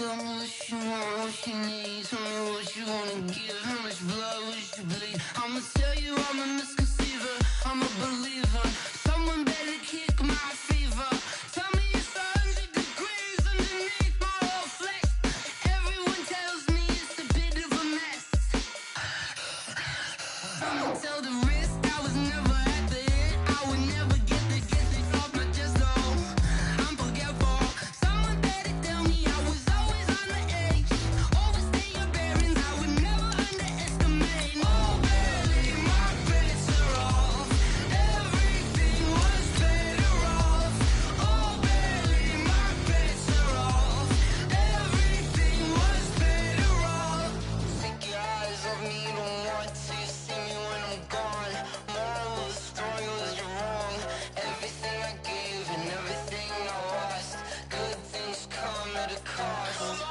Tell me what you want, what you need. Tell me what you wanna give. How much blood would you bleed? I'ma tell you I'm a misconceiver. I'm a believer. Someone better kick my fever. Tell me it's 100 degrees underneath my whole flesh. Everyone tells me it's a bit of a mess. Someone tell the risk I was never at the hit. I would never get it off my chest though. I'm forgetful. Someone better tell me I was always on the edge. Overstay your bearings, I would never underestimate. Oh baby, my bets are off. Everything was better off. Oh baby, my bets are off. Everything was better off. Take your eyes off me, don't want to see me when I'm gone. Moral of the story was you're wrong. Everything I gave and everything I lost. Good things come at a cost.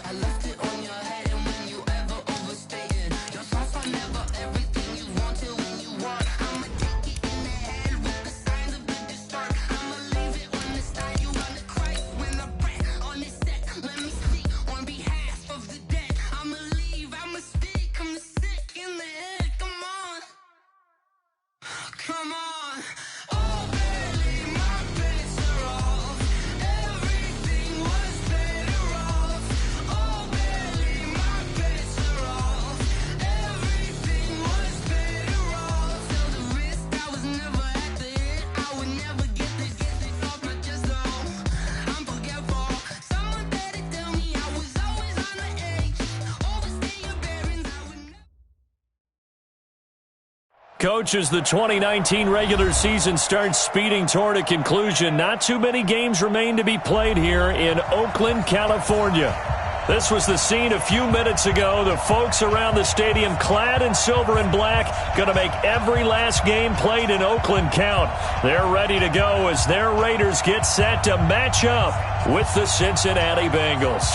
I left it on your head, and when you ever overstated, your thoughts are never everything you wanted when you want. I'ma take it in the head with the signs of the distort. I'ma leave it on the side. You wanna cry when I breath on this set. Let me speak on behalf of the dead. I'ma leave, I'ma speak. I'm sick in the head. Come on, come on. Oh baby, my bets are off. Everything was better off. Oh baby, my bets are off. Everything was better off. Tell the risk I was never at the hit. I would never get it off my chest though. I'm forgetful. Someone better tell me I was always on the edge. Overstay your bearings, I would never. Coach, as the 2019 regular season starts speeding toward a conclusion, not too many games remain to be played here in Oakland, California. This was the scene a few minutes ago. The folks around the stadium clad in silver and black going to make every last game played in Oakland count. They're ready to go as their Raiders get set to match up with the Cincinnati Bengals.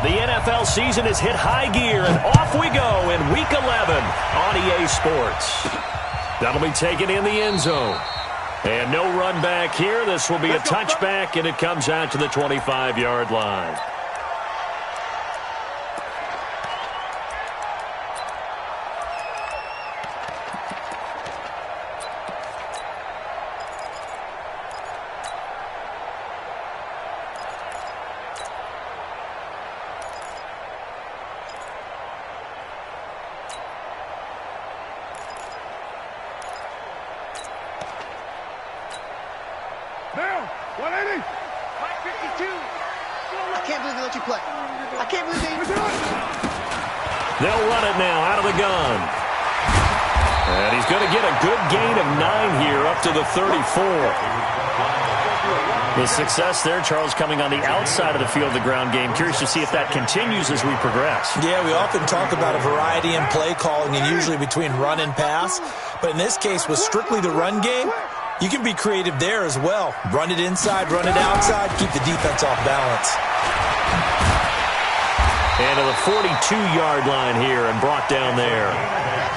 The NFL season has hit high gear, and off we go in Week 11 on EA Sports. That'll be taken in the end zone. And no run back here. This will be a touchback, and it comes out to the 25-yard line. Now, 180. 552. I can't believe they let you play. I can't believe they... They'll run it now out of the gun. And he's going to get a good gain of 9 here up to the 34. The success there, Charles, coming on the outside of the field, the ground game. Curious to see if that continues as we progress. Yeah, we often talk about a variety in play calling and usually between run and pass. But in this case, with strictly the run game, you can be creative there as well. Run it inside, run it outside, keep the defense off balance. And to the 42-yard line here and brought down there.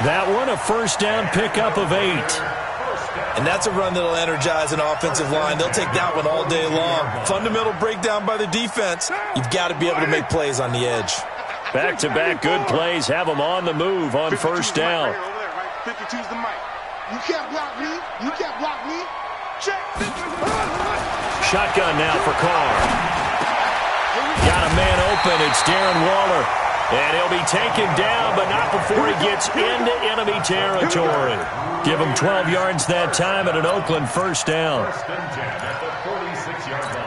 That one, a first down pickup of 8. And that's a run that'll energize an offensive line. They'll take that one all day long. Fundamental breakdown by the defense. You've got to be able to make plays on the edge. Back-to-back good plays have them on the move on first down. 52's the mic. You can't block me. You can't block me. Check. Shotgun now for Carr. Got a man open. It's Darren Waller. And he'll be taken down, but not before he gets into enemy territory. Give him 12 yards that time at an Oakland first down. First and 10 at the 46-yard line.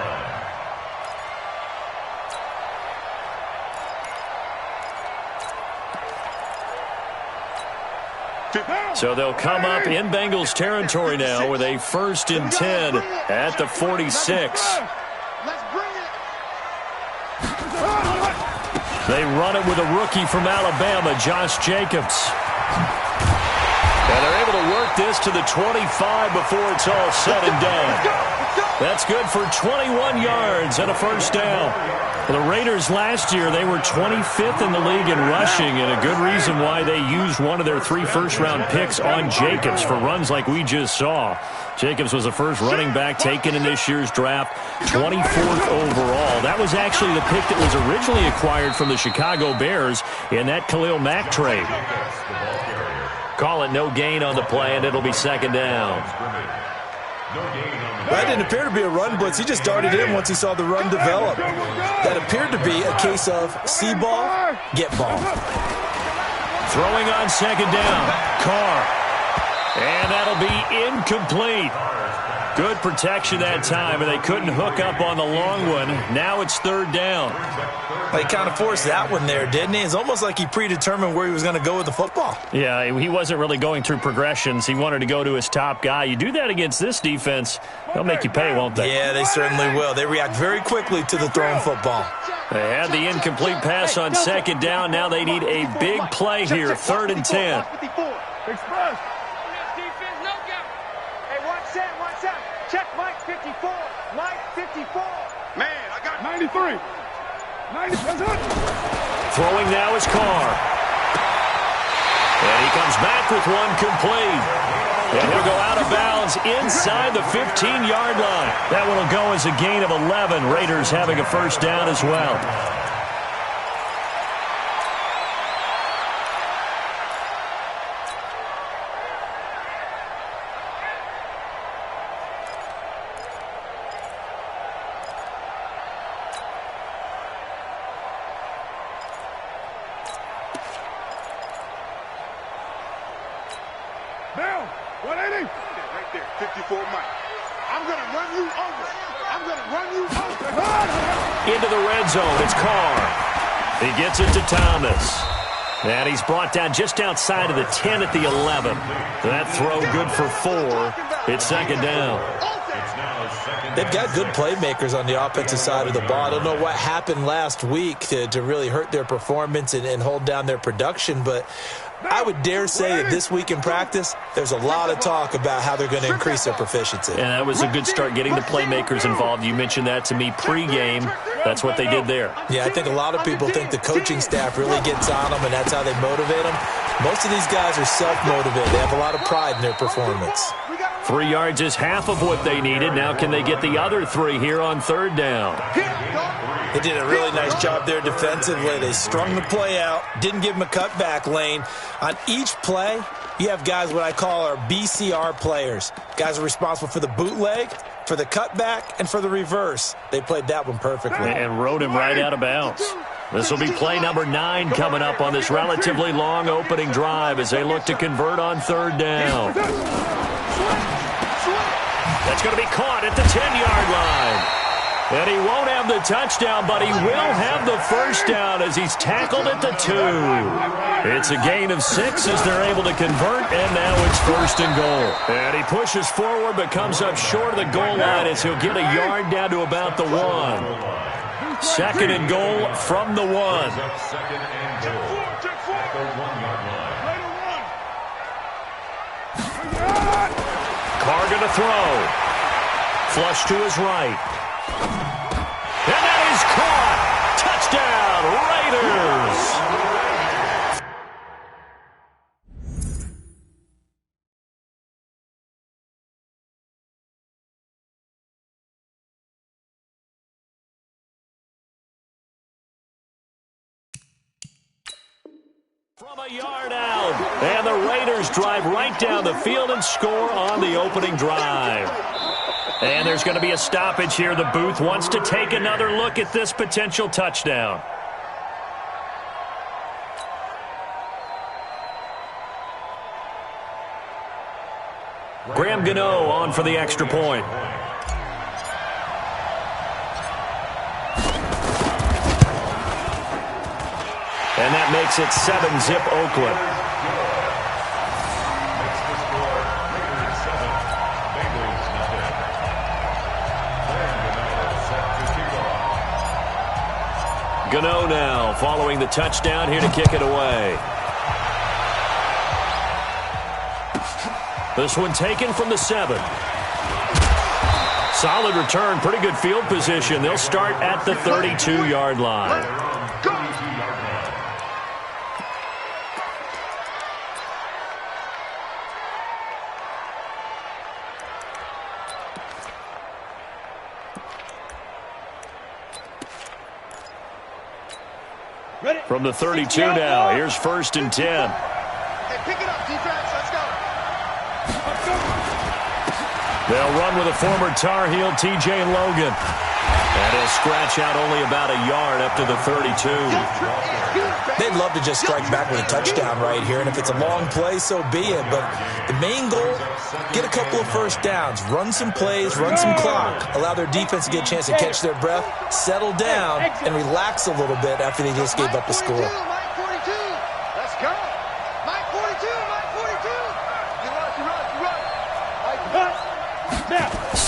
So they'll come up in Bengals territory now with a first and 10 at the 46. Let's bring it. They run it with a rookie from Alabama, Josh Jacobs. And they're able to work this to the 25 before it's all said and done. That's good for 21 yards and a first down. The Raiders last year, they were 25th in the league in rushing, and a good reason why they used one of their 3 first-round picks on Jacobs for runs like we just saw. Jacobs was the first running back taken in this year's draft, 24th overall. That was actually the pick that was originally acquired from the Chicago Bears in that Khalil Mack trade. Call it no gain on the play, and it'll be second down. That didn't appear to be a run blitz. He just darted in once he saw the run develop. That appeared to be a case of see ball, get ball. Throwing on second down, Carr. And that'll be incomplete. Good protection that time, and they couldn't hook up on the long one. Now it's third down. He kind of forced that one there, didn't he? It's almost like he predetermined where he was going to go with the football. Yeah, he wasn't really going through progressions. He wanted to go to his top guy. You do that against this defense, they'll make you pay, won't they? Yeah, they certainly will. They react very quickly to the thrown football. They had the incomplete pass on second down. Now they need a big play here, 3rd and 10. Express. Check Mike 54. Mike 54. Man, I got 93. 90, that's it. Throwing now is Carr. And he comes back with one complete. And he'll go out of bounds inside the 15-yard line. That one will go as a gain of 11. Raiders having a first down as well. Down. 180. Right there. 54 Mike. I'm going to run you over. I'm going to run you over. Into the red zone. It's Carr. He gets it to Thomas. And he's brought down just outside of the 10 at the 11. That throw good for 4. It's second down. They've got good playmakers on the offensive side of the ball. I don't know what happened last week to really hurt their performance and hold down their production, but I would dare say that this week in practice, there's a lot of talk about how they're going to increase their proficiency. And that was a good start, getting the playmakers involved. You mentioned that to me pregame. That's what they did there. Yeah, I think a lot of people think the coaching staff really gets on them, and that's how they motivate them. Most of these guys are self-motivated. They have a lot of pride in their performance. 3 yards is half of what they needed. Now can they get the other 3 here on third down? They did a really nice job there defensively. They strung the play out, didn't give them a cutback lane. On each play, you have guys what I call our BCR players. Guys are responsible for the bootleg, for the cutback, and for the reverse. They played that one perfectly. And rode him right out of bounds. This will be play number 9 coming up on this relatively long opening drive as they look to convert on third down. That's going to be caught at the 10-yard line. And he won't have the touchdown, but he will have the first down as he's tackled at the 2. It's a gain of 6 as they're able to convert, and now it's 1st and goal. And he pushes forward but comes up short of the goal line as he'll get a yard down to about the 1. 2nd and goal from the 1. Carr going to throw. Flush to his right. And that is caught. Touchdown, Raiders. From a yard out. And the Raiders drive right down the field and score on the opening drive. And there's going to be a stoppage here. The booth wants to take another look at this potential touchdown. Graham Gano on for the extra point. And that makes it 7-zip Oakland. Gano now following the touchdown here to kick it away. This one taken from the 7. Solid return, pretty good field position. They'll start at the 32-yard line. From the 32 now, here's 1st and 10. Hey, pick it up, defense. Let's go. They'll run with a former Tar Heel, T.J. Logan. And he'll scratch out only about a yard up to the 32. They'd love to just strike back with a touchdown right here, and if it's a long play, so be it. But the main goal, get a couple of first downs, run some plays, run some clock, allow their defense to get a chance to catch their breath, settle down, and relax a little bit after they just gave up a score. Mike 42. Let's go. Mike 42. Mike 42. You run.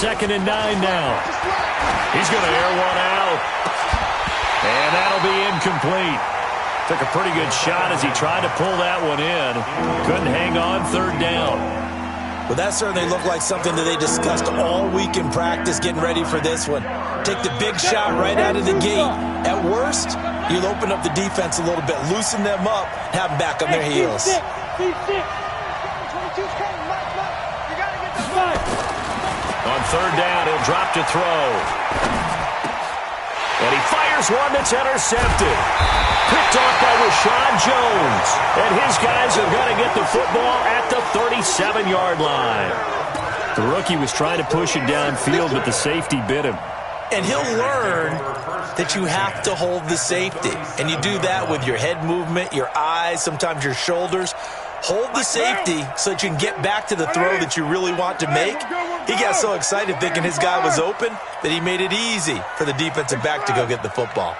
2nd and 9 now. He's going to air one out. And that'll be incomplete. Took a pretty good shot as he tried to pull that one in. Couldn't hang on 3rd down. Well, that certainly looked like something that they discussed all week in practice getting ready for this one. Take the big shot right out of the gate. At worst, you'll open up the defense a little bit, loosen them up, have them back on their heels. On 3rd down, he'll drop to throw. And he fires one that's intercepted. Picked off by Rashad Jones. And his guys have got to get the football at the 37-yard line. The rookie was trying to push it downfield, but the safety bit him. And he'll learn that you have to hold the safety. And you do that with your head movement, your eyes, sometimes your shoulders. Hold the safety so that you can get back to the throw that you really want to make. He got so excited thinking his guy was open that he made it easy for the defensive back to go get the football.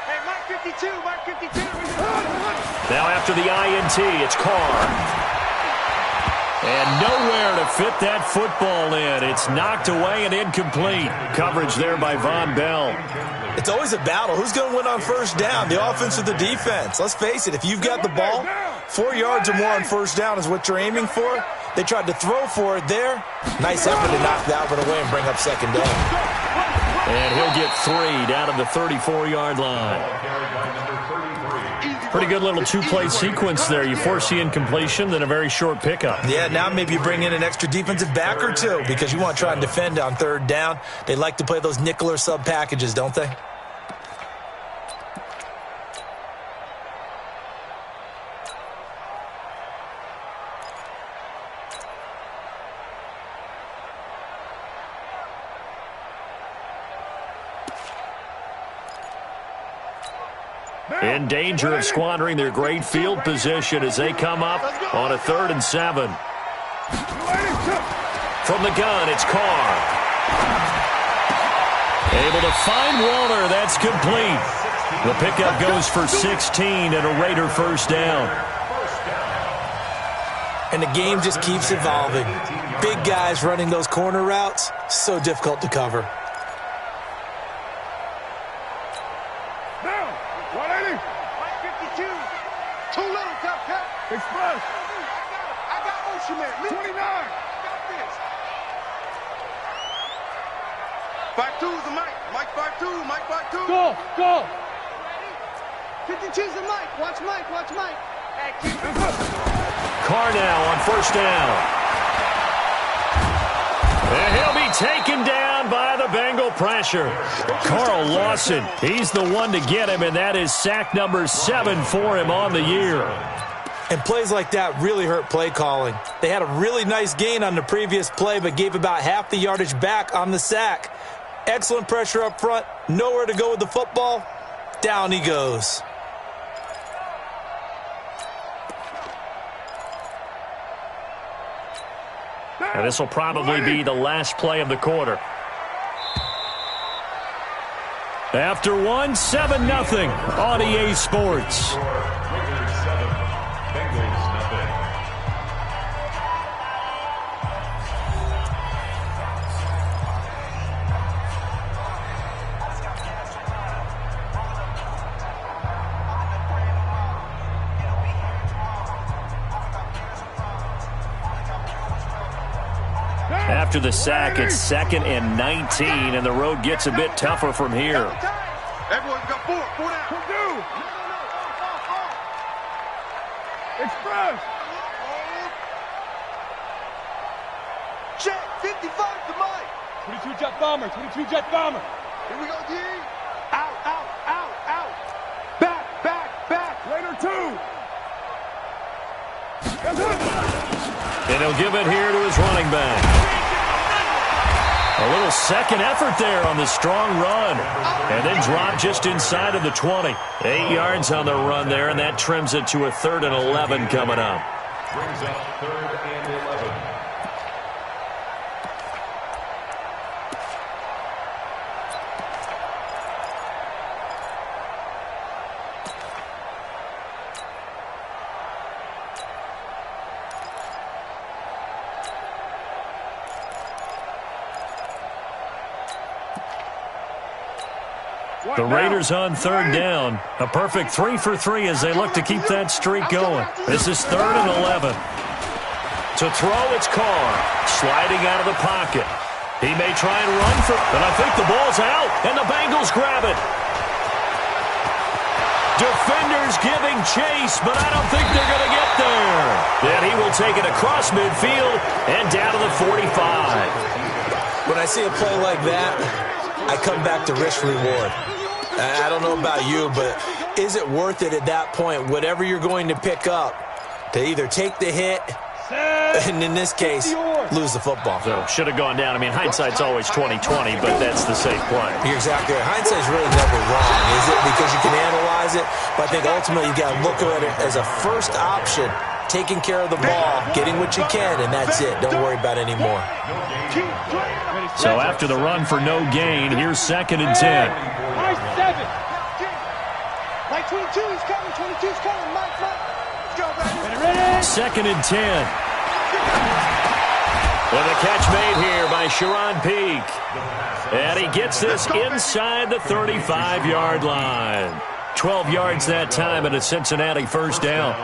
Hey, Mike 52, Mike 52. Now after the INT, it's Carr. And nowhere to fit that football in. It's knocked away and incomplete. Coverage there by Von Bell. It's always a battle. Who's going to win on 1st down, the offense or the defense? Let's face it, if you've got the ball, 4 yards or more on 1st down is what you're aiming for. They tried to throw for it there. Nice effort to knock that one away and bring up 2nd down. And he'll get 3 down to the 34-yard line. Pretty good little 2-play sequence there. You force the incompletion, then a very short pickup. Yeah, now maybe you bring in an extra defensive back or two because you want to try and defend on 3rd down. They like to play those nickel or sub packages, don't they? In danger of squandering their great field position as they come up on a 3rd and 7. From the gun, it's Carr. Able to find Waller. That's complete. The pickup goes for 16 and a Raider 1st down. And the game just keeps evolving. Big guys running those corner routes, so difficult to cover. Express. I got Ocean Man. 29. I got this. 5-2 is the Mike. Mike 5-2. Mike 5-2. Go, go. 52's the Mike. Watch Mike. Watch Mike. Hey, Carr now on 1st down. And he'll be taken down by the Bengal pressure. Carl Lawson, he's the one to get him, and that is sack number 7 for him on the year. And plays like that really hurt play calling. They had a really nice gain on the previous play, but gave about half the yardage back on the sack. Excellent pressure up front. Nowhere to go with the football. Down he goes. And this will probably be the last play of the quarter. After one, 7-0 on EA Sports. After the sack, it's 2nd and 19, and the road gets a bit tougher from here. Everyone's got four. Four down. Express. Check, 55 to Mike. 22 jet bomber. 22 jet bomber. Here we go, D. Out. Back. Later, 2. And he'll give it here to his running back. A little second effort there on the strong run. And then drop just inside of the 20. 8 yards on the run there, and that trims it to a 3rd and 11 coming up. Brings up 3rd and 11. The Raiders on 3rd down. A perfect 3 for 3 as they look to keep that streak going. This is 3rd and 11. To throw, it's Carr. Sliding out of the pocket. He may try and run for it, but I think the ball's out, and the Bengals grab it. Defenders giving chase, but I don't think they're going to get there. And he will take it across midfield and down to the 45. When I see a play like that, I come back to risk-reward. I don't know about you, but is it worth it at that point, whatever you're going to pick up, to either take the hit, and in this case, lose the football? So, should have gone down. I mean, hindsight's always 20/20, but that's the safe play. You're exactly right. Hindsight's really never wrong, is it? Because you can analyze it, but I think ultimately you got to look at it as a first option, taking care of the ball, getting what you can, and that's it. Don't worry about any more. So after the run for no gain, here's 2nd and 10. Mike 7. Mike 22 is coming. 22 is coming. Mike. Let's go, baby. 2nd and 10. With a catch made here by Sharon Peak. And he gets this inside the 35-yard line. 12 yards that time and a Cincinnati first down.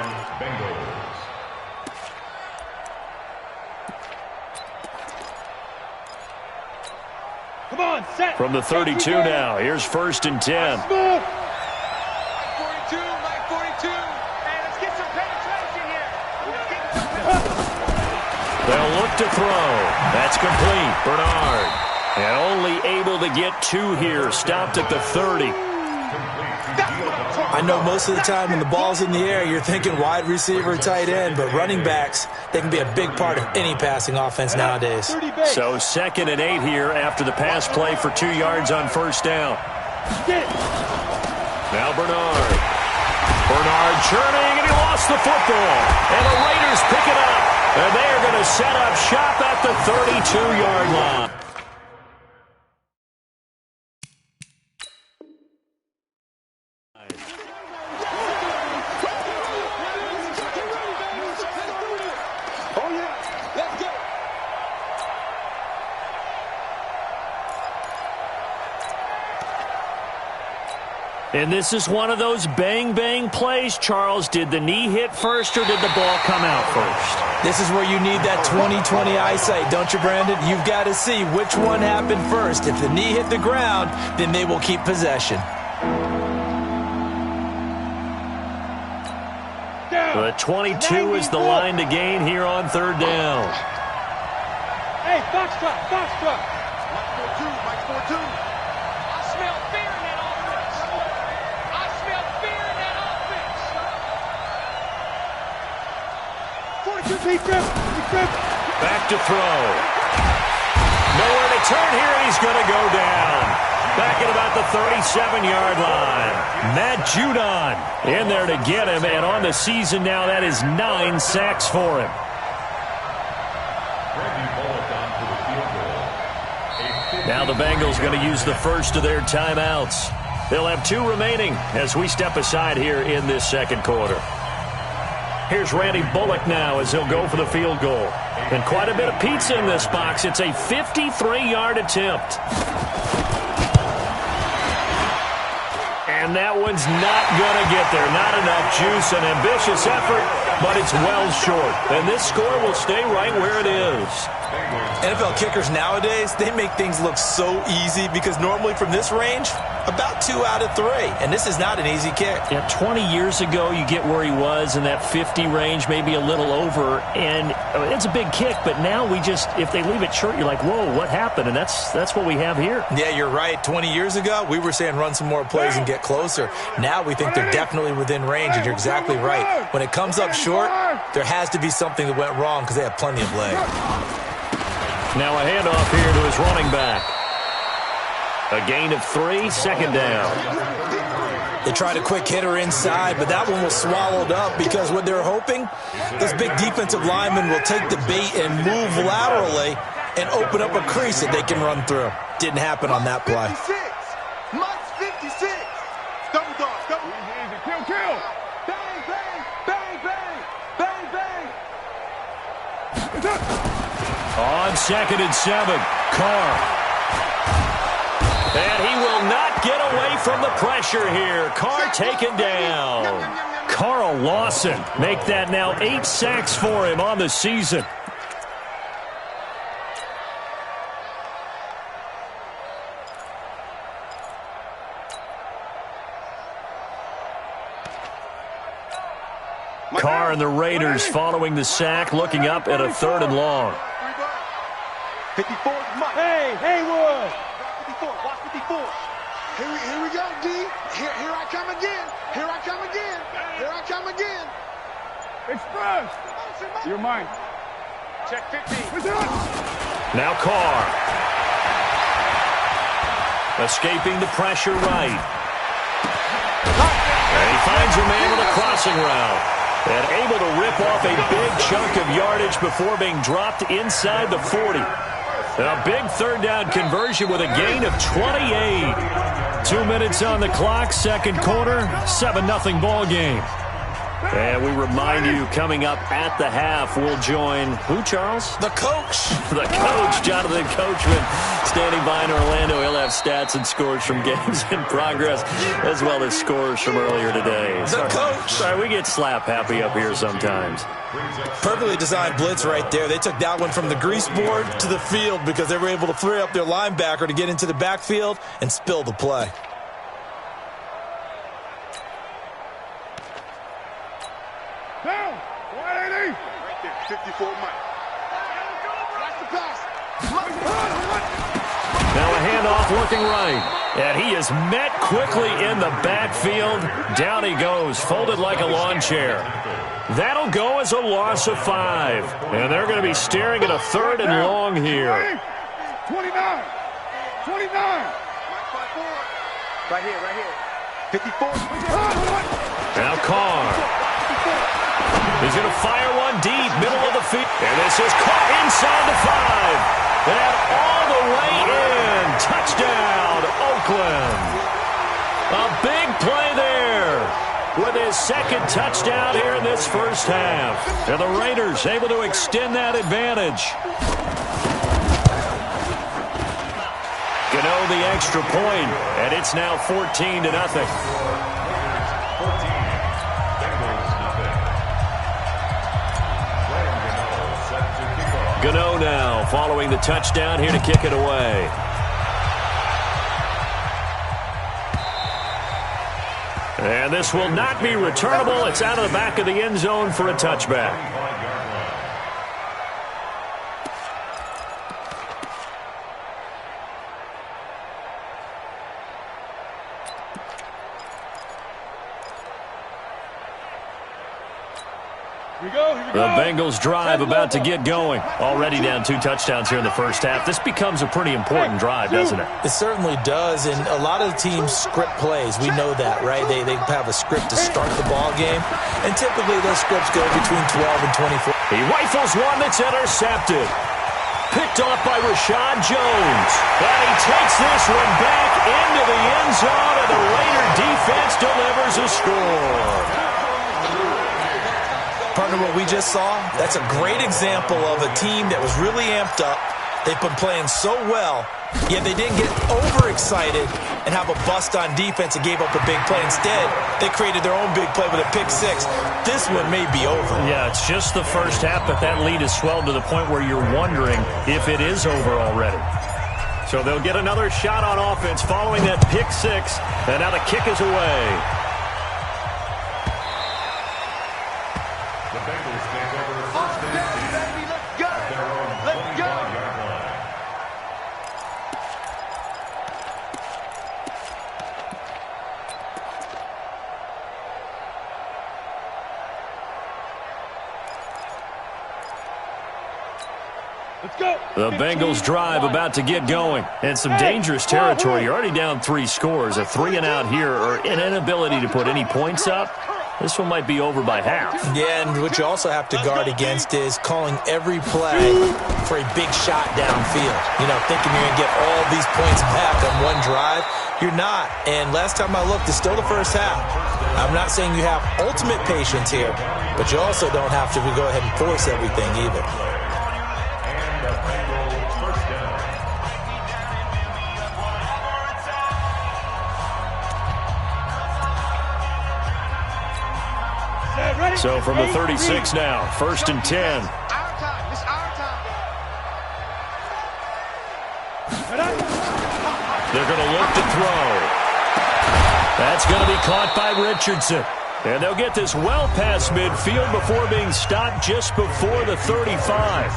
Come on, set. From the 32 now, here's 1st and 10. Mike 42. Hey, let's get some penetration here. They'll look to throw. That's complete. Bernard. And only able to get 2 here. Stopped at the 30. I know most of the time when the ball's in the air, you're thinking wide receiver, tight end, but running backs, they can be a big part of any passing offense nowadays. So 2nd and 8 here after the pass play for 2 yards on 1st down. Now Bernard. Bernard churning, and he lost the football. And the Raiders pick it up. And they are going to set up shop at the 32-yard line. And this is one of those bang-bang plays, Charles. Did the knee hit first or did the ball come out first? This is where you need that 20/20 eyesight, don't you, Brandon? You've got to see which one happened first. If the knee hit the ground, then they will keep possession. The 22 is the line to gain here on 3rd down. Hey, Foxtrot. Mike 42. I smell fear in that offense. I smell fear in that offense. 42, P-Trip. Back to throw. Nowhere to turn here, and he's going to go down. Back at about the 37-yard line. Matt Judon in there to get him, and on the season now, that is 9 sacks for him. Now the Bengals going to use the first of their timeouts. They'll have 2 remaining as we step aside here in this 2nd quarter. Here's Randy Bullock now as he'll go for the field goal. And quite a bit of pizza in this box. It's a 53-yard attempt. And that one's not going to get there. Not enough juice, an ambitious effort, but it's well short. And this score will stay right where it is. NFL kickers nowadays, they make things look so easy because normally from this range, about 2 out of 3. And this is not an easy kick. Yeah, 20 years ago, you get where he was in that 50 range, maybe a little over. And it's a big kick, but now we just, if they leave it short, you're like, whoa, what happened? And that's what we have here. Yeah, you're right. 20 years ago, we were saying run some more plays and get closer. Now we think they're definitely within range, and you're exactly right. When it comes up short, there has to be something that went wrong because they have plenty of leg. Now a handoff here to his running back. A gain of 3, second down. They tried a quick hitter inside, but that one was swallowed up because what they're hoping, this big defensive lineman will take the bait and move laterally and open up a crease that they can run through. Didn't happen on that play. 56. Double dog. Double. Easy. Kill. Bang, bang, bang, bang, bang, bang. On 2nd and 7, Carr. And he will not get away from the pressure here. Carr taken down. Carl Lawson make that now 8 sacks for him on the season. Carr and the Raiders following the sack, looking up at a 3rd and long. 54 is Mike. Hey, Haywood. 54, watch 54. Here we go, D. Here I come again. Here I come again. Express. You're mine. Check 15. Now Carr. Escaping the pressure right. And he finds a man with a crossing route. And able to rip off a big chunk of yardage before being dropped inside the 40. A big 3rd down conversion with a gain of 28. 2 minutes on the clock, 2nd quarter, 7-0 ball game. And we remind you, coming up at the half, we'll join who, Charles? The coach. The coach, Jonathan Coachman, standing by in Orlando. He'll have stats and scores from games in progress, as well as scores from earlier today. The coach. Sorry, we get slap happy up here sometimes. Perfectly designed blitz right there. They took that one from the grease board to the field because they were able to free up their linebacker to get into the backfield and spill the play. Down. 180. Right there. 54 Mike. Watch the pass. Now a handoff looking right. And he is met quickly in the backfield. Down he goes, folded like a lawn chair. That'll go as a loss of 5. And they're going to be staring at a 3rd and long here. 29. Right here. 54. Now Carr. He's going to fire one deep, middle of the field. And this is caught inside the 5. And all the way in. Touchdown, Oakland. A big play there with his 2nd touchdown here in this first half. And the Raiders able to extend that advantage. Gano the extra point, and it's now 14-0. Gano now following the touchdown here to kick it away. And this will not be returnable. It's out of the back of the end zone for a touchback. The Bengals drive about to get going. Already down 2 touchdowns here in the first half. This becomes a pretty important drive, doesn't it? It certainly does, and a lot of the teams script plays. We know that, right? They have a script to start the ball game, and typically those scripts go between 12 and 24. He rifles one that's intercepted. Picked off by Rashad Jones. And he takes this one back into the end zone, and the Raider defense delivers a score. Partner, what we just saw, that's a great example of a team that was really amped up. They've been playing so well, yet they didn't get overexcited and have a bust on defense and gave up a big play. Instead, they created their own big play with a pick six. This one may be over. Yeah, it's just the first half, but that lead has swelled to the point where you're wondering if it is over already. So they'll get another shot on offense following that pick six, and now the kick is away. The Bengals take over first and 10 at their own 25-yard line. Let's go. The Bengals drive about to get going. And some dangerous territory. You're already down 3 scores. A 3-and-out here or an inability to put any points up. This one might be over by half. Yeah, and what you also have to guard against is calling every play for a big shot downfield. You know, thinking you're going to get all these points back on one drive. You're not. And last time I looked, it's still the first half. I'm not saying you have ultimate patience here, but you also don't have to go ahead and force everything either. And the Bengals first down. So from the 36 now, first and 10. Our time. It's our time. They're going to look to throw. That's going to be caught by Richardson. And they'll get this well past midfield before being stopped just before the 35.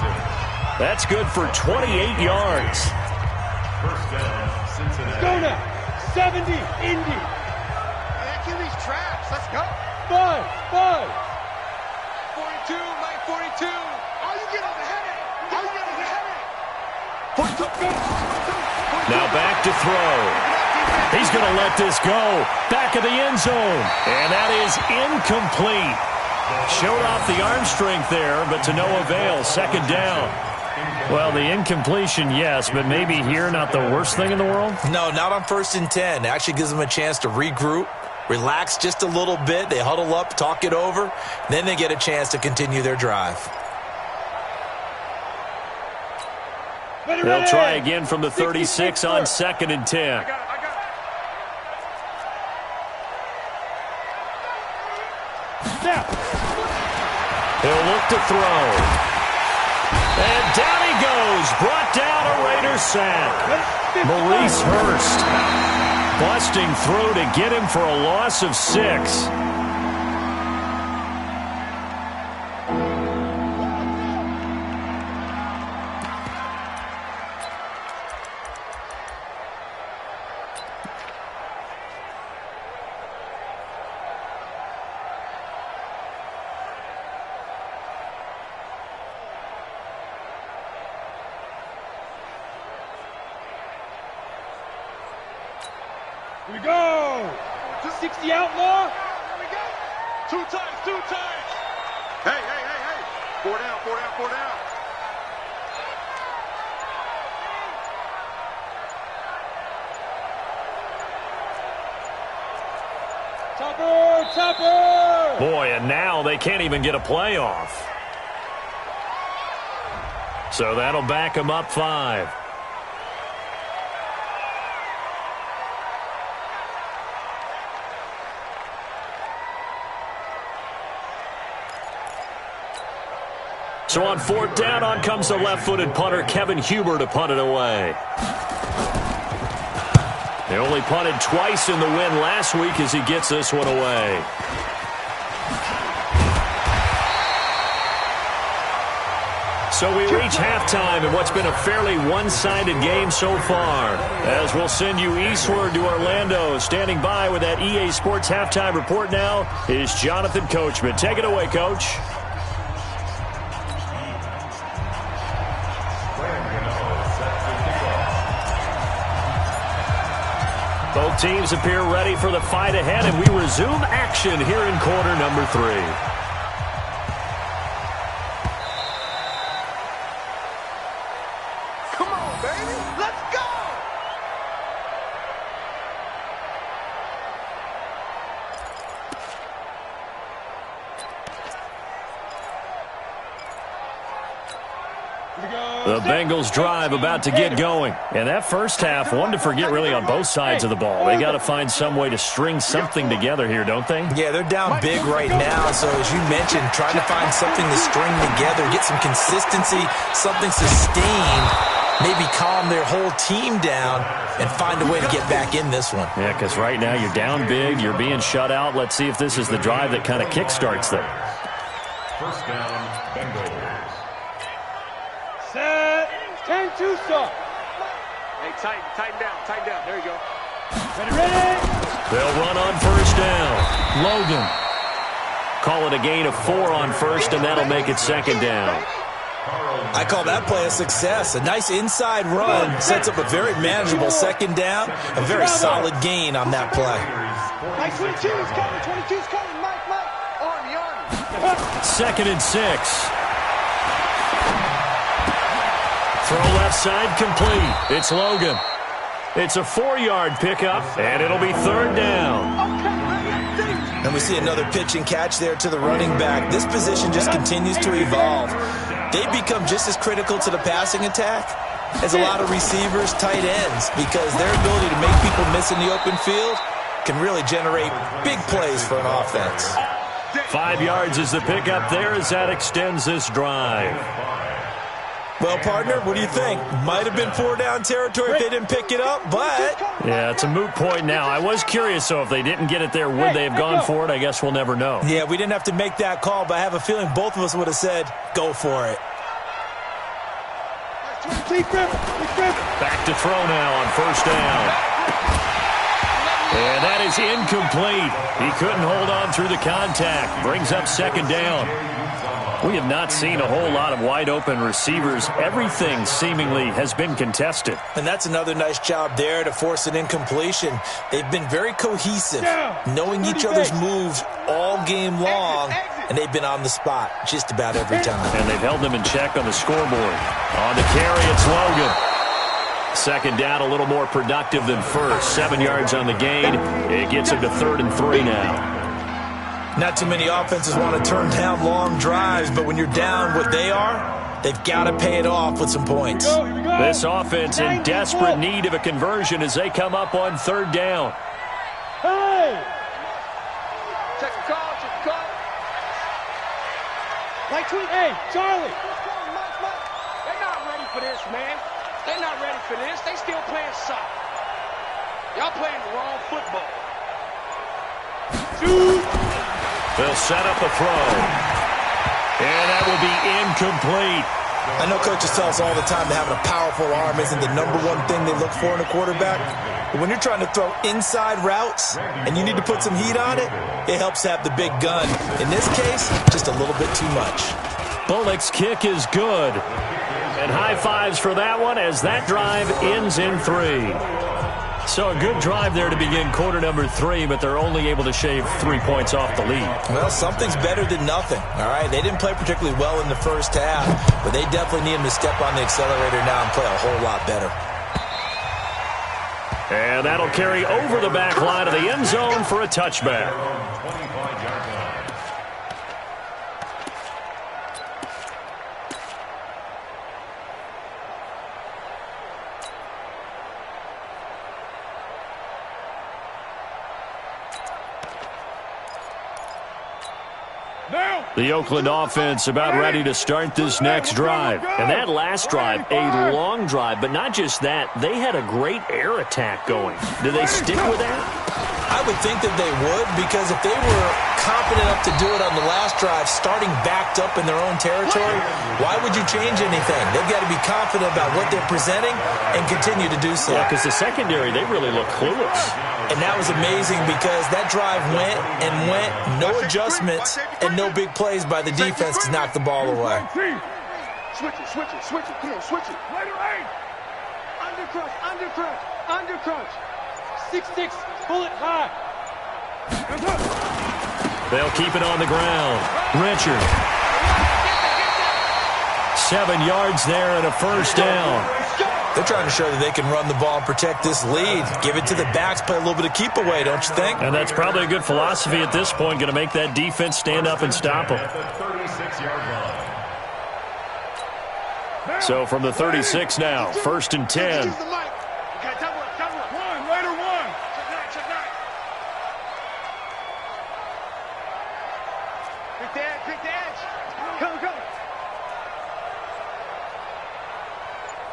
That's good for 28 yards. First down, Cincinnati. Go now. 70, Indy. Man, kill these traps. Let's go. 5. 42, Mike 42. All you get is a headache. All you get is a headache. Now back to throw. He's going to let this go. Back of the end zone. And that is incomplete. Showed off the arm strength there, but to no avail. Second down. Well, the incompletion, yes, but maybe here not the worst thing in the world? No, not on first and 10. It actually gives them a chance to regroup, relax just a little bit. They huddle up, talk it over. Then they get a chance to continue their drive. They'll try again from the 36 on second and 10. He'll look to throw. And down he goes. Brought down a Raider sack. Maurice Hurst busting through to get him for a loss of 6. Here we go. 60 outlaw. Here we go. 2 times. Hey. 4 down. Topper. Boy, and now they can't even get a play off. So that'll back them up 5. So on 4th down, on comes the left-footed punter, Kevin Huber, to punt it away. They only punted twice in the win last week as he gets this one away. So we reach halftime in what's been a fairly one-sided game so far. As we'll send you eastward to Orlando. Standing by with that EA Sports halftime report now is Jonathan Coachman. Take it away, Coach. Both teams appear ready for the fight ahead, and we resume action here in quarter number 3. Come on, baby. Let's go. The Bengals drive about to get going. And that first half, one to forget really on both sides of the ball. They got to find some way to string something together here, don't they? Yeah, they're down big right now. So as you mentioned, trying to find something to string together, get some consistency, something sustained, maybe calm their whole team down and find a way to get back in this one. Yeah, because right now you're down big, you're being shut out. Let's see if this is the drive that kind of kickstarts them. First down, Bengals. Set. 10-2 stop. Hey, tighten down. There you go. Ready. They'll run on first down. Logan. Call it a gain of 4 on first, and that'll make it second down. I call that play a success. A nice inside run sets up a very manageable second down. A very solid gain on that play. Mike 22's coming. 22's coming. Mike. Army. Second and 6. Throw left side complete. It's Logan. It's a 4-yard pickup, and it'll be third down. And we see another pitch and catch there to the running back. This position just continues to evolve. They become just as critical to the passing attack as a lot of receivers, tight ends, because their ability to make people miss in the open field can really generate big plays for an offense. 5 yards is the pickup there as that extends this drive. Well, partner, what do you think? Might have been 4-down territory if they didn't pick it up, but... Yeah, it's a moot point now. I was curious, so if they didn't get it there, would they have gone for it? I guess we'll never know. Yeah, we didn't have to make that call, but I have a feeling both of us would have said, go for it. Back to throw now on first down. And that is incomplete. He couldn't hold on through the contact. Brings up second down. We have not seen a whole lot of wide-open receivers. Everything seemingly has been contested. And that's another nice job there to force an incompletion. They've been very cohesive, knowing each other's moves all game long, and they've been on the spot just about every time. And they've held them in check on the scoreboard. On the carry, it's Logan. Second down, a little more productive than first. 7 yards on the gain. It gets him to 3rd and 3 now. Not too many offenses want to turn down long drives, but when you're down what they are, they've got to pay it off with some points. This offense in desperate need of a conversion as they come up on 3rd down. Hey! Check the call. Hey, Charlie! They're not ready for this, man. They're not ready for this. They still playing soccer. Y'all playing the wrong football. Shoot! They'll set up a throw. And that will be incomplete. I know coaches tell us all the time that having a powerful arm isn't the number one thing they look for in a quarterback. But when you're trying to throw inside routes and you need to put some heat on it, it helps have the big gun. In this case, just a little bit too much. Bullock's kick is good. And high fives for that one as that drive ends in 3. So a good drive there to begin quarter number 3, but they're only able to shave 3 points off the lead. Well, something's better than nothing, all right? They didn't play particularly well in the first half, but they definitely need them to step on the accelerator now and play a whole lot better. And that'll carry over the back line of the end zone for a touchback. The Oakland offense about ready to start this next drive. And that last drive, a long drive, but not just that, they had a great air attack going. Do they stick with that? I would think that they would, because if they were confident enough to do it on the last drive, starting backed up in their own territory, why would you change anything? They've got to be confident about what they're presenting and continue to do so. Yeah, because the secondary, they really look clueless. And that was amazing because that drive went and went, no adjustments and no big plays by the defense to knock the ball away. Switch it. Come on, switch it. Under crunch. 6-6, pull it high. They'll keep it on the ground. Richard. 7 yards there and a first down. They're trying to show that they can run the ball and protect this lead. Give it to the backs, play a little bit of keep away, don't you think? And that's probably a good philosophy at this point, going to make that defense stand up and stop them. So from the 36 now, 1st and 10. Use the mic. Okay, double it. One, Raider one. Check that. Pick the edge. Come.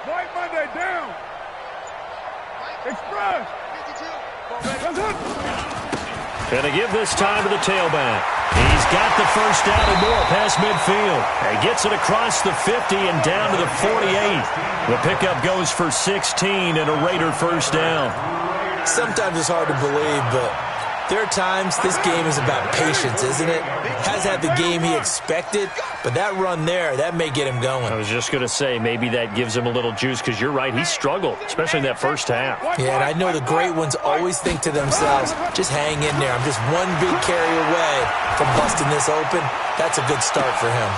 White Monday down. Express. 52. Gonna give this time to the tailback. He's got the first down and more past midfield. And gets it across the 50 and down to the 48. The pickup goes for 16 and a Raider first down. Sometimes it's hard to believe, but there are times this game is about patience, isn't it? Has had the game he expected, but that run there, that may get him going. I was just going to say, maybe that gives him a little juice, because you're right, he struggled, especially in that first half. Yeah, and I know the great ones always think to themselves, just hang in there. I'm just one big carry away from busting this open. That's a good start for him.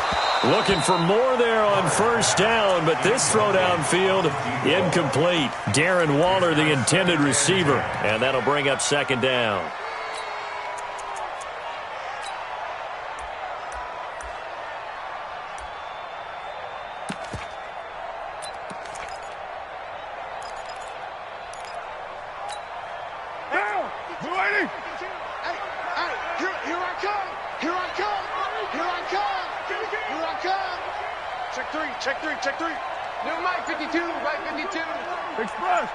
Looking for more there on first down, but this throw downfield, incomplete. Darren Waller, the intended receiver, and that'll bring up 2nd down. Check three. New mic 52, right 52. Express.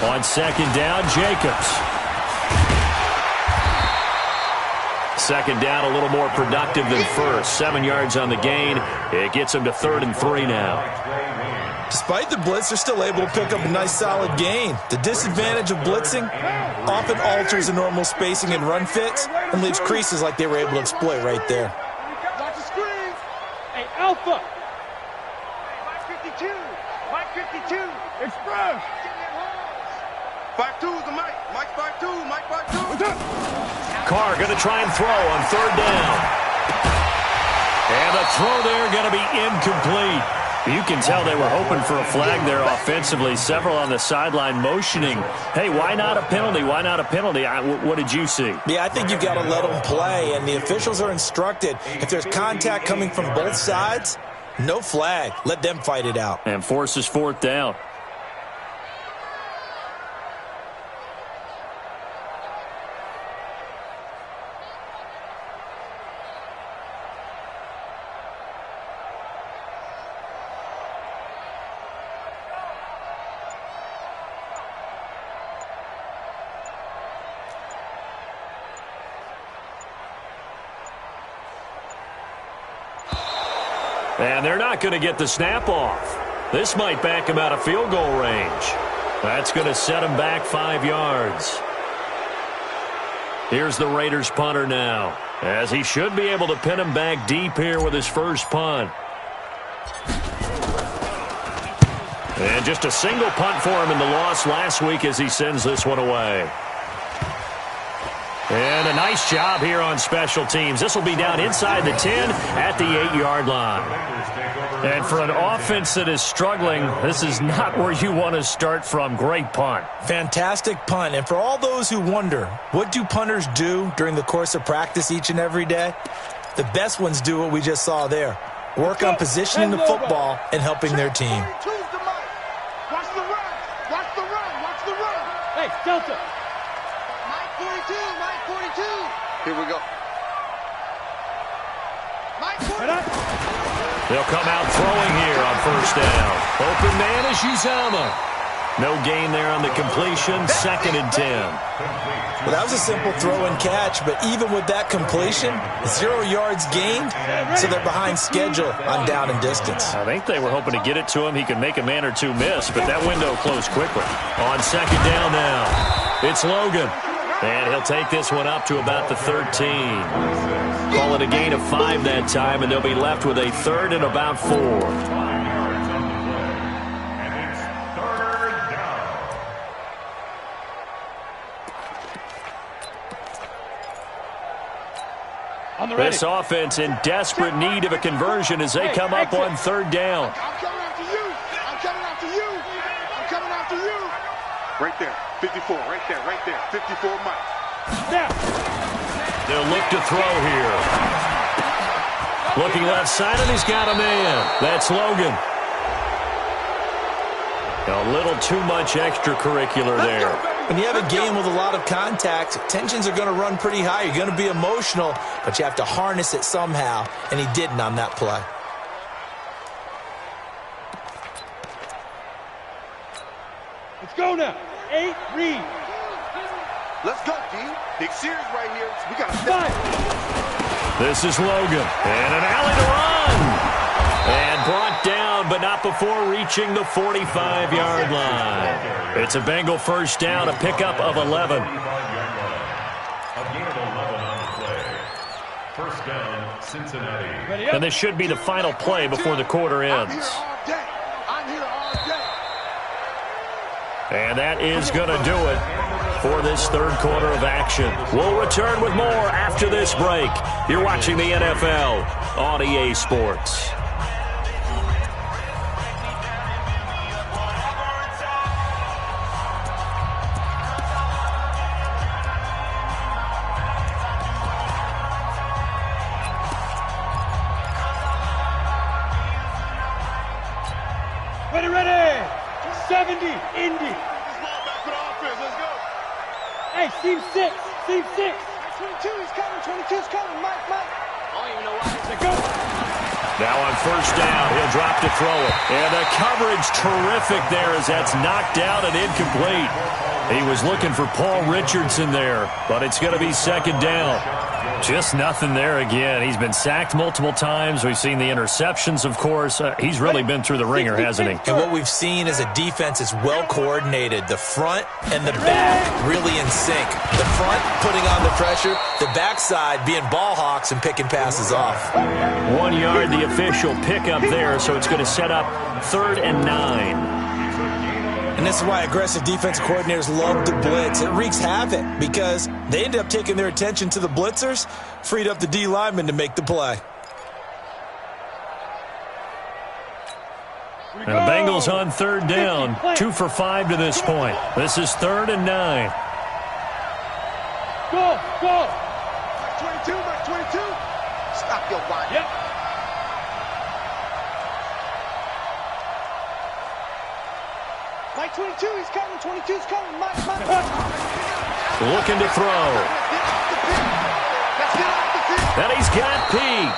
On 2nd down, Jacobs. 2nd down, a little more productive than first. 7 yards on the gain. It gets him to 3rd and 3 now. Despite the blitz, they're still able to pick up a nice solid gain. The disadvantage of blitzing often alters the normal spacing and run fits and leaves creases like they were able to exploit right there. Watch the screen. Hey, Alpha. Mike 52. Express. 5-2 is the mic. Mike 5-2. Mike 5-2. Carr going to try and throw on 3rd down. And the throw there going to be incomplete. You can tell they were hoping for a flag there offensively. Several on the sideline motioning, hey, why not a penalty? Why not a penalty? What did you see? Yeah, I think you've got to let them play, and the officials are instructed. If there's contact coming from both sides, no flag. Let them fight it out. And forces 4th down. And they're not going to get the snap off. This might back him out of field goal range. That's going to set him back 5 yards. Here's the Raiders punter now, as he should be able to pin him back deep here with his first punt. And just a single punt for him in the loss last week as he sends this one away. And a nice job here on special teams. This will be down inside the 10 at the 8-yard line. And for an offense that is struggling, this is not where you want to start from. Great punt. Fantastic punt. And for all those who wonder, what do punters do during the course of practice each and every day? The best ones do what we just saw there. Work on positioning the football and helping their team. Watch the run. Watch the run. Watch the run. Hey, Delta. Mike 42. Mike 42. Here we go. Mike 42. They'll come out throwing here on first down. Open man is Uzama. No gain there on the completion. 2nd and 10. Well, that was a simple throw and catch, but even with that completion, 0 yards gained, so they're behind schedule on down and distance. I think they were hoping to get it to him. He could make a man or two miss, but that window closed quickly. On 2nd down now, it's Logan. And he'll take this one up to about the 13. Call it a gain of 5 that time, and they'll be left with a 3rd and about 4. This offense in desperate need of a conversion as they come up on 3rd down. I'm coming after you. I'm coming after you. I'm coming after you. Right there. 54. Right there. Right there. 54 Mike. Now. They'll look to throw here. Looking left side, and he's got a man. That's Logan. A little too much extracurricular there. When you have a game with a lot of contact, tensions are going to run pretty high. You're going to be emotional, but you have to harness it somehow, and he didn't on that play. Let's go now. 8, read. Let's go, D. Big series right here. We got to step. This is Logan. And an alley to run. And brought down, but not before reaching the 45-yard line. It's a Bengal first down, a pickup of 11. A gain of 11 on the play. First down, Cincinnati. And this should be the final play before the quarter ends. I'm here all day. And that is going to do it for this third quarter of action. We'll return with more after this break. You're watching the NFL on EA Sports. Ready. 70, Indy. Hey, seam 6. 22, he's coming. 22's coming. Mike. I don't even know why he's a go. Now on first down, he'll drop to throw it. And the coverage terrific there as that's knocked out and incomplete. He was looking for Paul Richardson there, but it's going to be second down. Just nothing there again. He's been sacked multiple times. We've seen the interceptions, of course. He's really been through the ringer, hasn't he? And what we've seen is a defense is well coordinated. The front and the back really in sync. The front putting on the pressure, the backside being ball hawks and picking passes off. 1 yard, the official pickup there, so it's going to set up 3rd and 9. And this is why aggressive defensive coordinators love to blitz. It wreaks havoc because they end up taking their attention to the blitzers, freed up the D lineman to make the play. And the Bengals on 3rd down, 2 for 5 to this point. This is 3rd and 9. Go. 22. Stop your line. Yep. Mike 22, he's coming. 22's coming. Mike. Looking to throw. And he's got Peak.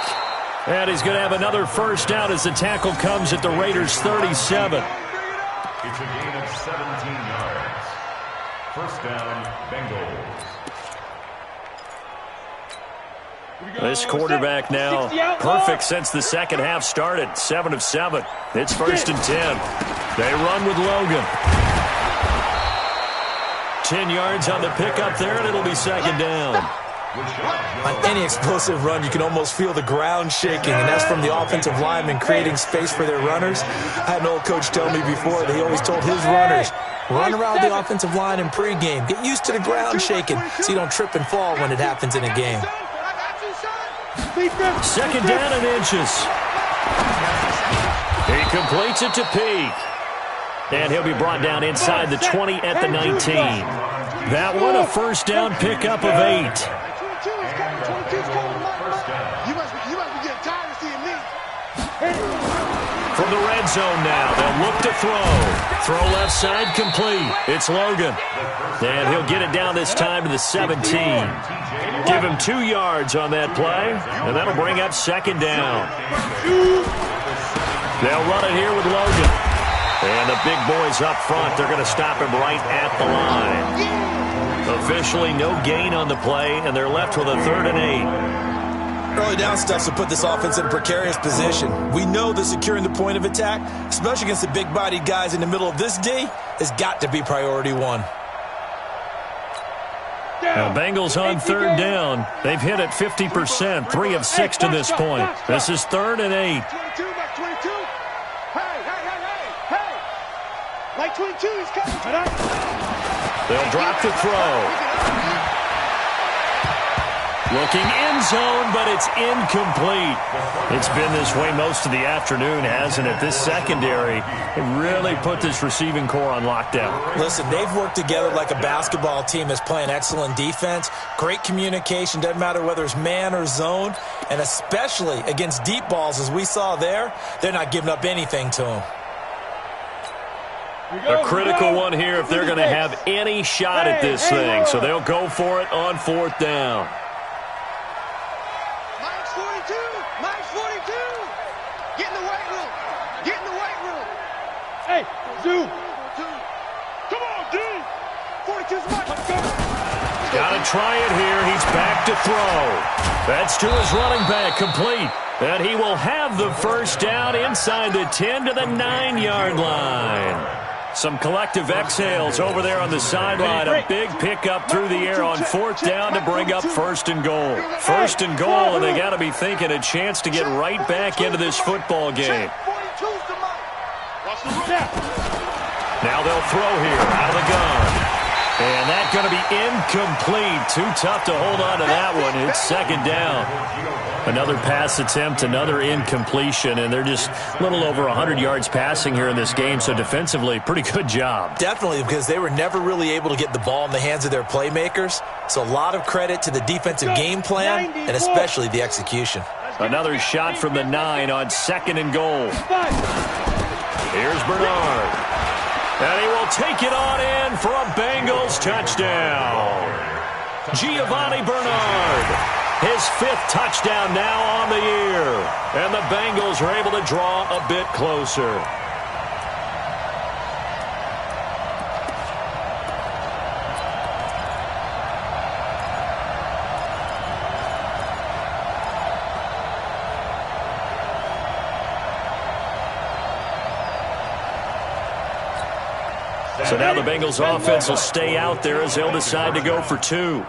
And he's going to have another first down as the tackle comes at the Raiders' 37. It's a gain of 17 yards. First down, Bengals. This quarterback now perfect since the second half started. 7 of 7. It's 1st and 10. They run with Logan. 10 yards on the pickup there, and it'll be second down. On any explosive run, you can almost feel the ground shaking, and that's from the offensive linemen creating space for their runners. I had an old coach tell me before that he always told his runners, run around the offensive line in pregame. Get used to the ground shaking so you don't trip and fall when it happens in a game. Second down and inches. He completes it to Peak. And he'll be brought down inside the 20 at the 19. That one, a first down pickup of 8. 22's coming. You must be getting tired of seeing me. From the red zone now, they'll look to throw. Throw left side complete. It's Logan. And he'll get it down this time to the 17. Give him 2 yards on that play, and that'll bring up second down. They'll run it here with Logan. And the big boys up front, they're going to stop him right at the line. Officially no gain on the play, and they're left with a 3rd and 8. Early down stuff to put this offense in a precarious position. We know that securing the point of attack, especially against the big-bodied guys in the middle of this D, has got to be priority 1. Now, Bengals on 3rd down. They've hit it 50%, 3 of 6 to this point. This is 3rd and 8. 22, Mike 22. Hey. Mike 22, he's coming. They'll drop to throw. Looking in zone, but it's incomplete. It's been this way most of the afternoon, hasn't it? This secondary, it really put this receiving core on lockdown. Listen, they've worked together like a basketball team that's playing excellent defense. Great communication, doesn't matter whether it's man or zone. And especially against deep balls, as we saw there, they're not giving up anything to them. A critical one here if they're going to have any shot at this thing. So they'll go for it on 4th down. Minus 42. Minus 42. Get in the weight room. Get in the weight room. Hey, Zoo. Come on, D. 42's much. Let's go. Got to try it here. He's back to throw. That's to his running back, complete. And he will have the first down inside the 10 to the 9-yard line. Some collective exhales over there on the sideline. A big pickup through the air on 4th down to bring up 1st and goal. 1st and goal, and they got to be thinking a chance to get right back into this football game. Now they'll throw here out of the gun. And that's going to be incomplete. Too tough to hold on to that one. It's 2nd down. Another pass attempt, another incompletion, and they're just a little over 100 yards passing here in this game, so defensively, pretty good job. Definitely, because they were never really able to get the ball in the hands of their playmakers. So a lot of credit to the defensive game plan, and especially the execution. Another shot from the 9 on 2nd and goal. Here's Bernard. And he will take it on in for a Bengals touchdown. Giovanni Bernard, his 5th touchdown now on the year. And the Bengals are able to draw a bit closer. So now the Bengals offense will stay out there as they'll decide to go for 2.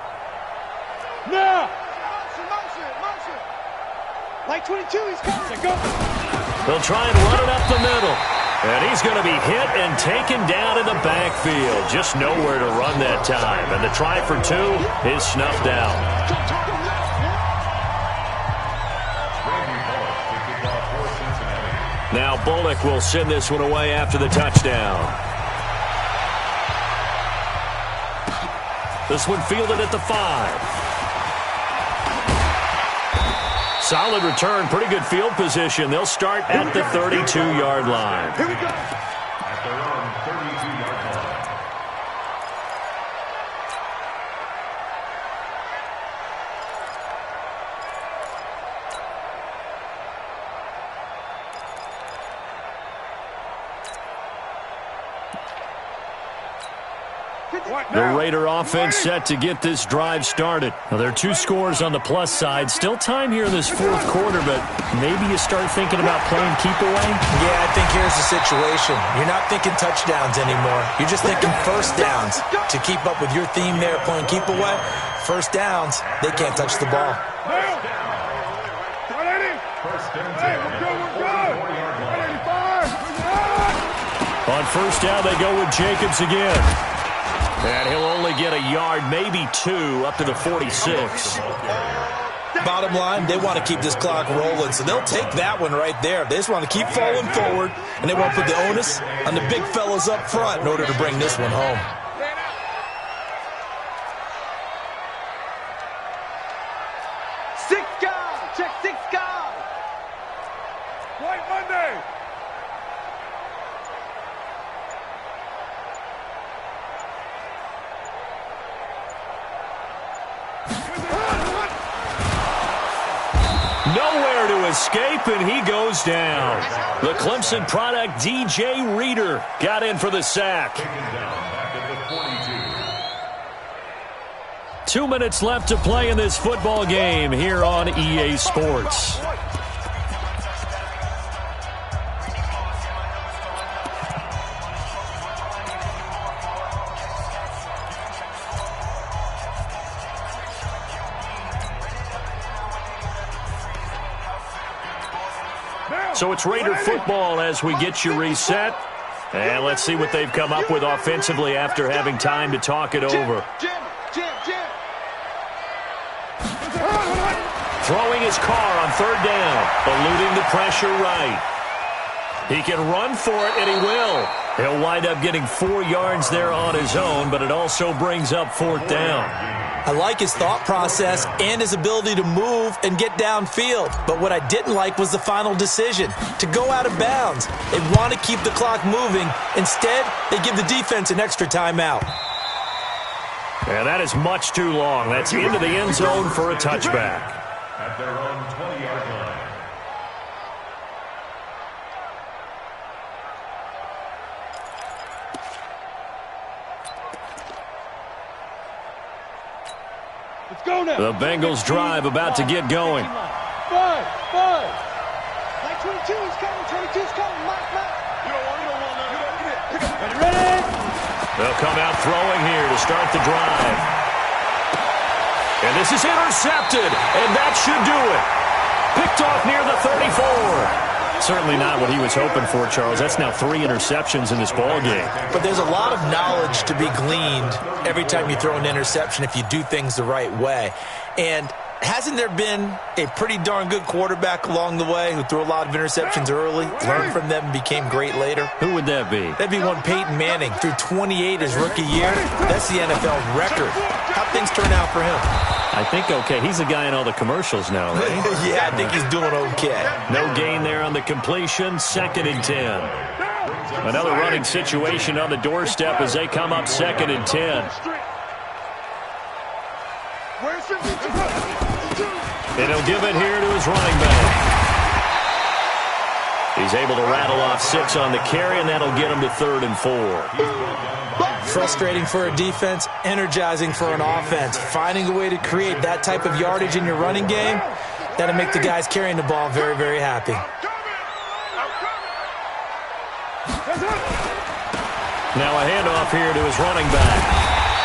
Now. Like 22, he's coming. Go. They'll try and run it up the middle. And he's going to be hit and taken down in the backfield. Just nowhere to run that time. And the try for 2 is snuffed out. Now Bullock will send this one away after the touchdown. This one fielded at the 5. Solid return, pretty good field position. They'll start at the 32-yard line. Here we go. At their own 32-yard line. The Raider offense set to get this drive started. Now, there are 2 scores on the plus side. Still time here in this 4th quarter, but maybe you start thinking about playing keep away? Yeah, I think here's the situation. You're not thinking touchdowns anymore. You're just thinking 1st downs. To keep up with your theme there, playing keep away, 1st downs, they can't touch the ball. On 1st down, they go with Jacobs again. And he'll only get a yard, maybe 2, up to the 46. Bottom line, they want to keep this clock rolling, so they'll take that one right there. They just want to keep falling forward, and they want to put the onus on the big fellas up front in order to bring this one home. Six guys. Check 6 guys. White Monday. Nowhere to escape, and he goes down. The Clemson product, DJ Reader, got in for the sack. Taken down back at the 42. 2 minutes left to play in this football game here on EA Sports. So it's Raider football as we get you reset. And let's see what they've come up with offensively after having time to talk it over. Jim. Throwing his car on third down, eluding the pressure right. He can run for it, and he will. He'll wind up getting 4 yards there on his own, but it also brings up fourth down. I like his thought process and his ability to move and get downfield. But what I didn't like was the final decision, to go out of bounds. They want to keep the clock moving. Instead, they give the defense an extra timeout. And that is much too long. That's into the end zone for a touchback. At their own 20-yard line. Let's go now. The Bengals drive about to get going. 5. 22 is coming. 22 is coming. Mike. You don't want that. Pick up. Ready? They'll come out throwing here to start the drive. And this is intercepted, and that should do it. Picked off near the 34. Certainly not what he was hoping for, Charles. That's now 3 interceptions in this ball game. But there's a lot of knowledge to be gleaned every time you throw an interception if you do things the right way. And hasn't there been a pretty darn good quarterback along the way who threw a lot of interceptions early, learned from them, and became great later? Who would that be? That'd be one Peyton Manning. Threw 28 his rookie year. That's the NFL record. How'd things turn out for him? I think okay. He's the guy in all the commercials now, right? Yeah, I think he's doing okay. No gain there on the completion. 2nd and 10. Another running situation on the doorstep as they come up 2nd and 10. And he'll give it here to his running back. He's able to rattle off 6 on the carry, and that'll get him to 3rd and 4. Frustrating for a defense, energizing for an offense. Finding a way to create that type of yardage in your running game, that'll make the guys carrying the ball very, very happy. Now a handoff here to his running back.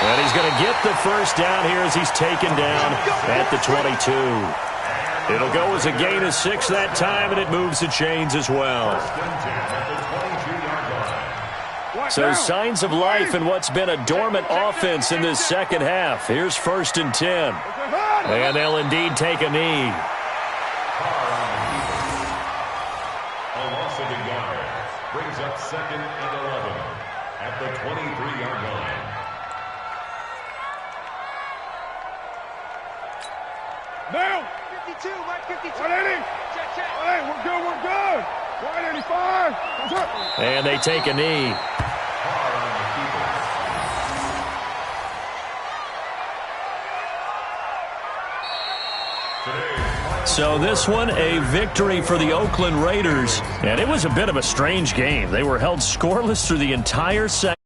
And he's going to get the first down here as he's taken down at the 22. It'll go as a gain of 6 that time, and it moves the chains as well. So signs of life in what's been a dormant offense in this second half. Here's 1st and 10. And they'll indeed take a knee. A loss of a yard brings up 2nd and 11 at the 23-yard line. Now. 52, Mike 52. 180. Check. Hey, we're good. 185. And they take a knee. So this one, a victory for the Oakland Raiders. And it was a bit of a strange game. They were held scoreless through the entire second.